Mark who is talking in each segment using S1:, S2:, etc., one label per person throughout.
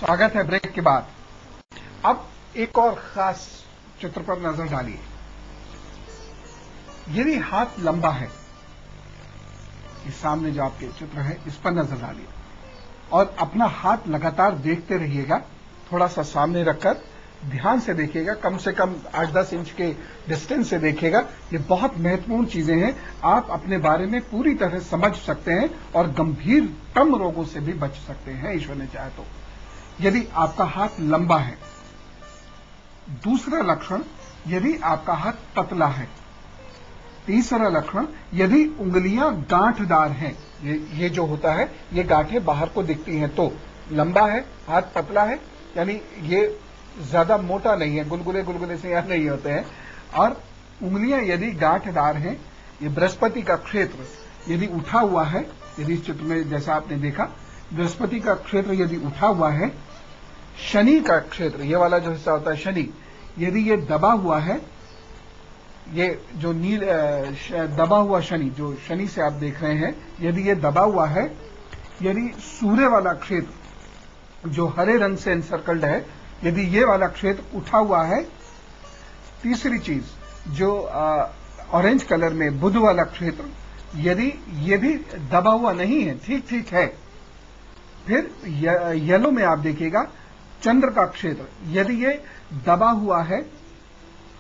S1: स्वागत है ब्रेक के बाद। अब एक और खास चित्र पर नजर डालिए। यदि हाथ लंबा है, इस सामने जो आपके चित्र है इस पर नजर डालिए और अपना हाथ लगातार देखते रहिएगा। थोड़ा सा सामने रखकर ध्यान से देखिएगा, कम से कम 8-10 इंच के डिस्टेंस से देखिएगा। ये बहुत महत्वपूर्ण चीजें हैं। आप अपने बारे में पूरी तरह समझ सकते हैं और गंभीरतम रोगों से भी बच सकते हैं, ईश्वर ने चाहे तो। यदि आपका हाथ लंबा है। दूसरा लक्षण, यदि आपका हाथ पतला है। तीसरा लक्षण, यदि उंगलियां गांठदार हैं। ये जो होता है, ये गांठें बाहर को दिखती हैं। तो लंबा है, हाथ पतला है, यानी ये ज्यादा मोटा नहीं है, गुलगुले गुलगुले से यहां नहीं होते हैं। और उंगलियां यदि गांठदार हैं, ये बृहस्पति का क्षेत्र यदि उठा हुआ है, यदि इस चित्र में जैसा आपने देखा, बृहस्पति का क्षेत्र यदि उठा हुआ है, शनि का क्षेत्र, ये वाला जो हिस्सा होता है शनि, यदि ये दबा हुआ है, ये जो दबा हुआ शनि, जो शनि से आप देख रहे हैं, यदि ये दबा हुआ है, यदि सूर्य वाला क्षेत्र जो हरे रंग से एनसर्कल्ड है, यदि ये वाला क्षेत्र उठा हुआ है। तीसरी चीज जो ऑरेंज कलर में बुध वाला क्षेत्र, यदि ये भी दबा हुआ नहीं है, ठीक ठीक है। फिर येलो में आप देखिएगा चंद्र का क्षेत्र, यदि ये दबा हुआ है,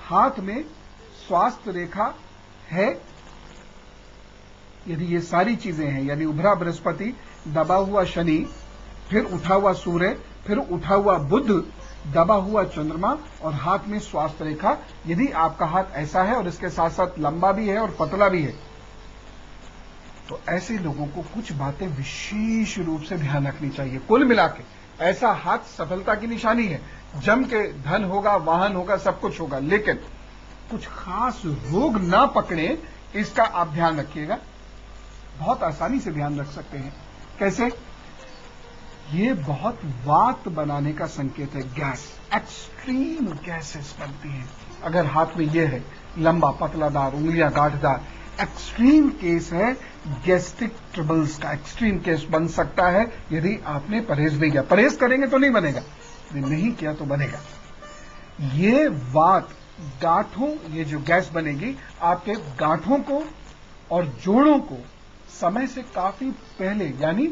S1: हाथ में स्वास्थ्य रेखा है, यदि ये सारी चीजें हैं, यानी उभरा बृहस्पति, दबा हुआ शनि, फिर उठा हुआ सूर्य, फिर उठा हुआ बुध, दबा हुआ चंद्रमा और हाथ में स्वास्थ्य रेखा, यदि आपका हाथ ऐसा है और इसके साथ साथ लंबा भी है और पतला भी है, तो ऐसे लोगों को कुछ बातें विशेष रूप से ध्यान रखनी चाहिए। कुल मिला के ऐसा हाथ सफलता की निशानी है। जम के धन होगा, वाहन होगा, सब कुछ होगा, लेकिन कुछ खास रोग ना पकड़े, इसका आप ध्यान रखिएगा। बहुत आसानी से ध्यान रख सकते हैं। कैसे? ये बहुत वात बनाने का संकेत है। गैस, एक्सट्रीम गैसेस बनती हैं अगर हाथ में ये है, लंबा पतलादार, उंगलियां गांठदार। एक्सट्रीम केस है गैस्ट्रिक ट्रबल्स का, एक्सट्रीम केस बन सकता है यदि आपने परहेज नहीं किया। परहेज करेंगे तो नहीं बनेगा, यदि नहीं किया तो बनेगा। ये वात गांठों, ये जो गैस बनेगी आपके गांठों को और जोड़ों को समय से काफी पहले, यानी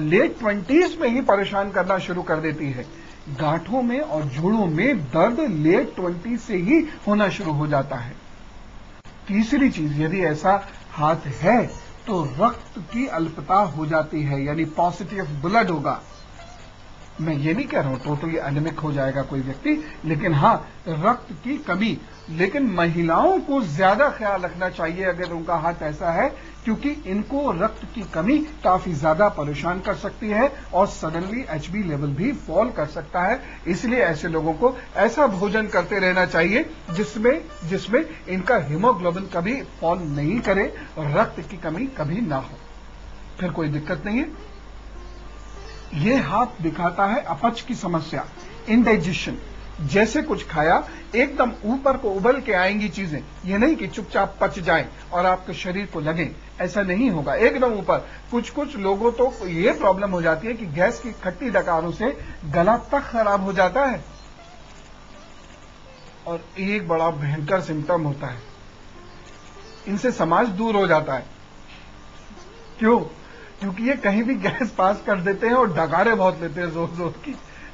S1: लेट 20s में ही परेशान करना शुरू कर देती है। गांठों में और जोड़ों में दर्द लेट 20 से ही होना शुरू हो जाता है। तीसरी चीज, यदि ऐसा हाथ है तो रक्त की अल्पता हो जाती है, यानी पॉजिटिव ब्लड होगा। मैं ये नहीं कह रहा हूं टोटली एनीमिक हो जाएगा कोई व्यक्ति, लेकिन हां, रक्त की कमी। लेकिन महिलाओं को ज्यादा ख्याल रखना चाहिए अगर उनका हाथ ऐसा है, क्योंकि इनको रक्त की कमी काफी ज्यादा परेशान कर सकती है और सडनली HB लेवल भी फॉल कर सकता है। इसलिए ऐसे लोगों को ऐसा भोजन करते रहना चाहिए जिसमें इनका हीमोग्लोबिन कभी फॉल नहीं करे और रक्त की कमी कभी ना हो, फिर कोई दिक्कत नहीं है। ये हाथ दिखाता है अपच की समस्या, इंडाइजेशन। जैसे कुछ खाया, एकदम ऊपर को उबल के आएंगी चीजें। ये नहीं कि चुपचाप पच जाए और आपके शरीर को लगे, ऐसा नहीं होगा, एकदम ऊपर। कुछ लोगों तो ये प्रॉब्लम हो जाती है कि गैस की खट्टी डकारों से गला तक खराब हो जाता है और एक बड़ा भयंकर सिम्टम होता है, इनसे समाज दूर हो जाता है। क्यों? क्योंकि ये कहीं भी गैस पास कर देते हैं और डकारे बहुत लेते हैं जोर जोर की।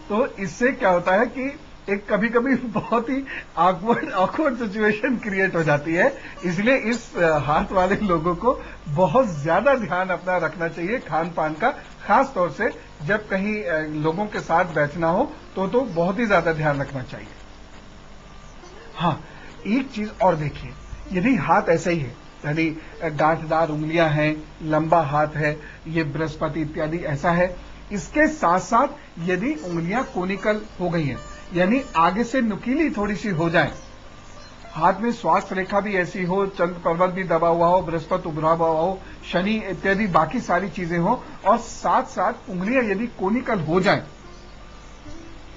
S1: तो इससे क्या होता है कि एक कभी कभी बहुत ही ऑकवर्ड सिचुएशन क्रिएट हो जाती है। इसलिए इस हाथ वाले लोगों को बहुत ज्यादा ध्यान अपना रखना चाहिए खान पान का, खास तौर से जब कहीं लोगों के साथ बैठना हो तो बहुत ही ज्यादा ध्यान रखना चाहिए। हाँ, एक चीज और देखिए, यदि हाथ ऐसा ही है, यानी गांठदार उंगलियां हैं, लंबा हाथ है, ये बृहस्पति इत्यादि ऐसा है, इसके साथ साथ यदि उंगलियां कोनिकल हो गई हैं, यानी आगे से नुकीली थोड़ी सी हो जाए, हाथ में स्वास्थ्य रेखा भी ऐसी हो, चंद्र पर्वत भी दबा हुआ हो, बृहस्पति उभरा हुआ हो, शनि इत्यादि बाकी सारी चीजें हो, और साथ साथ उंगलियां यदि कोनिकल हो जाए,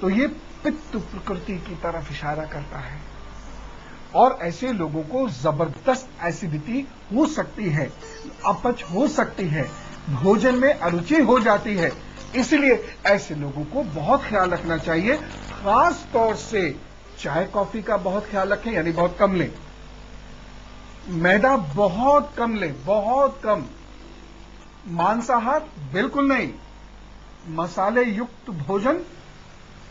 S1: तो ये पित्त प्रकृति की तरफ इशारा करता है और ऐसे लोगों को जबरदस्त एसिडिटी हो सकती है, अपच हो सकती है, भोजन में अरुचि हो जाती है। इसलिए ऐसे लोगों को बहुत ख्याल रखना चाहिए, खास तौर से चाय कॉफी का बहुत ख्याल रखें, यानी बहुत कम लें, मैदा बहुत कम लें, बहुत कम, मांसाहार बिल्कुल नहीं, मसाले युक्त भोजन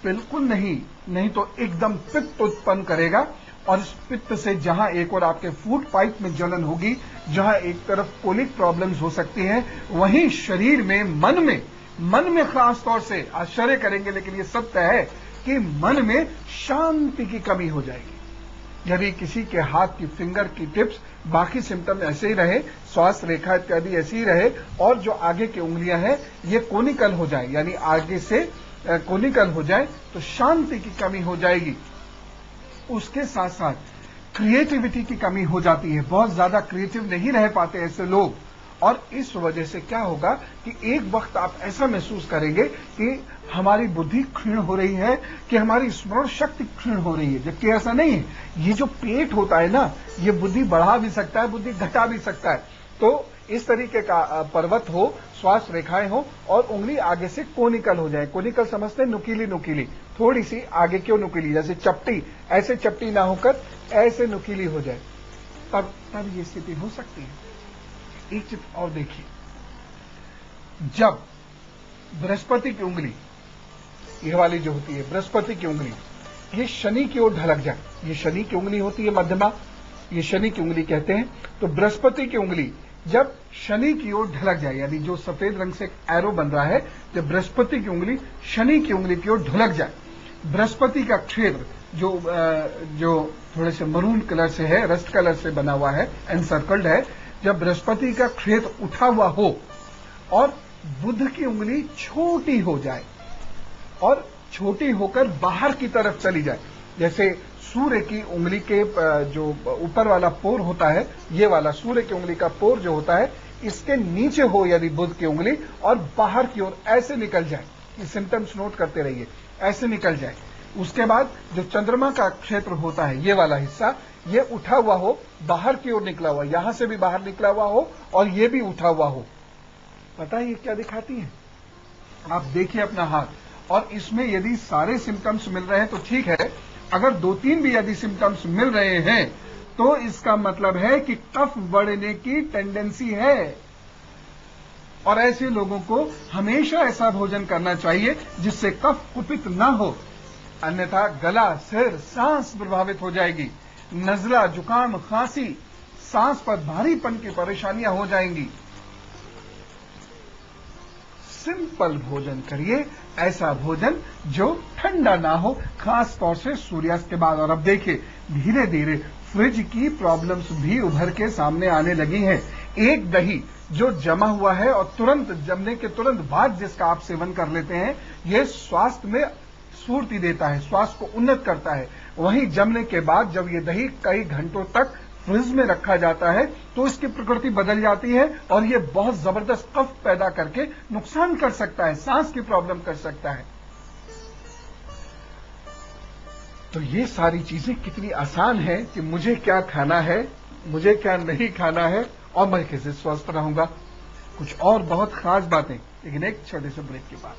S1: बिल्कुल नहीं, नहीं तो एकदम पित्त उत्पन्न करेगा और इस पित्त से जहां एक और आपके फूड पाइप में जलन होगी, जहां एक तरफ कोलिक प्रॉब्लम्स हो सकती हैं, वहीं शरीर में, मन में खास तौर से आश्चर्य करेंगे लेकिन यह सत्य है कि मन में शांति की कमी हो जाएगी। यदि किसी के हाथ की फिंगर की टिप्स, बाकी सिम्टम ऐसे ही रहे, श्वास रेखा इत्यादि ऐसी ही रहे और जो आगे की उंगलियां हैं ये कोनिकल हो जाए, यानी आगे से कोनिकल हो जाए, तो शांति की कमी हो जाएगी। उसके साथ साथ क्रिएटिविटी की कमी हो जाती है, बहुत ज्यादा क्रिएटिव नहीं रह पाते ऐसे लोग, और इस वजह से क्या होगा कि एक वक्त आप ऐसा महसूस करेंगे कि हमारी बुद्धि क्षीण हो रही है, कि हमारी स्मरण शक्ति क्षीण हो रही है, जबकि ऐसा नहीं है। ये जो पेट होता है ना, ये बुद्धि बढ़ा भी सकता है, बुद्धि घटा भी सकता है। तो इस तरीके का पर्वत हो, श्वास रेखाएं हो और उंगली आगे से कोनिकल हो जाए। कोनिकल समझते हैं, नुकीली नुकीली, थोड़ी सी आगे क्यों नुकीली, जैसे चपटी, ऐसे चपटी ना होकर ऐसे नुकीली हो जाए, तब ये स्थिति हो सकती है। एक चित्र और देखिए, जब बृहस्पति की उंगली, ये वाली जो होती है बृहस्पति की उंगली, ये शनि की ओर ढलक जाए, ये शनि की उंगली होती है मध्यमा, ये शनि की उंगली कहते हैं। तो बृहस्पति की उंगली जब शनि की ओर ढलक जाए, यानी जो सफेद रंग से एक एरो बन रहा है, जब बृहस्पति की उंगली शनि की उंगली की ओर ढलक जाए, बृहस्पति का क्षेत्र जो थोड़े से मरून कलर से है, रस्ट कलर से बना हुआ है, एनसर्कल्ड है, जब बृहस्पति का क्षेत्र उठा हुआ हो और बुध की उंगली छोटी हो जाए और छोटी होकर बाहर की तरफ चली जाए, जैसे सूर्य की उंगली के जो ऊपर वाला पोर होता है, ये वाला सूर्य की उंगली का पोर जो होता है, इसके नीचे हो यदि बुध की उंगली और बाहर की ओर ऐसे निकल जाए, ये सिम्टम्स नोट करते रहिए, ऐसे निकल जाए। उसके बाद जो चंद्रमा का क्षेत्र होता है, ये वाला हिस्सा, ये उठा हुआ हो, बाहर की ओर निकला हुआ, यहां से भी बाहर निकला हुआ हो और ये भी उठा हुआ हो। पता है ये क्या दिखाती है? आप देखिए अपना हाथ, और इसमें यदि सारे सिम्टम्स मिल रहे हैं तो ठीक है, अगर 2-3 भी यदि सिम्टम्स मिल रहे हैं तो इसका मतलब है कि कफ बढ़ने की टेंडेंसी है, और ऐसे लोगों को हमेशा ऐसा भोजन करना चाहिए जिससे कफ कुपित ना हो, अन्यथा गला, सिर, सांस प्रभावित हो जाएगी, नजला, जुकाम, खांसी, सांस पर भारीपन की परेशानियां हो जाएंगी। सिंपल भोजन करिए, ऐसा भोजन जो ठंडा ना हो, खास तौर से सूर्यास्त के बाद। और अब देखिए, धीरे धीरे फ्रिज की प्रॉब्लम्स भी उभर के सामने आने लगी हैं। एक दही जो जमा हुआ है और तुरंत जमने के तुरंत बाद जिसका आप सेवन कर लेते हैं, यह स्वास्थ्य में स्फूर्ति देता है, स्वास्थ्य को उन्नत करता है। वहीं जमने के बाद जब ये दही कई घंटों तक फ्रिज में रखा जाता है तो इसकी प्रकृति बदल जाती है और ये बहुत जबरदस्त कफ पैदा करके नुकसान कर सकता है, सांस की प्रॉब्लम कर सकता है। तो ये सारी चीजें कितनी आसान है कि मुझे क्या खाना है, मुझे क्या नहीं खाना है और मैं कैसे स्वस्थ रहूंगा। कुछ और बहुत खास बातें, लेकिन एक छोटे से ब्रेक के बाद।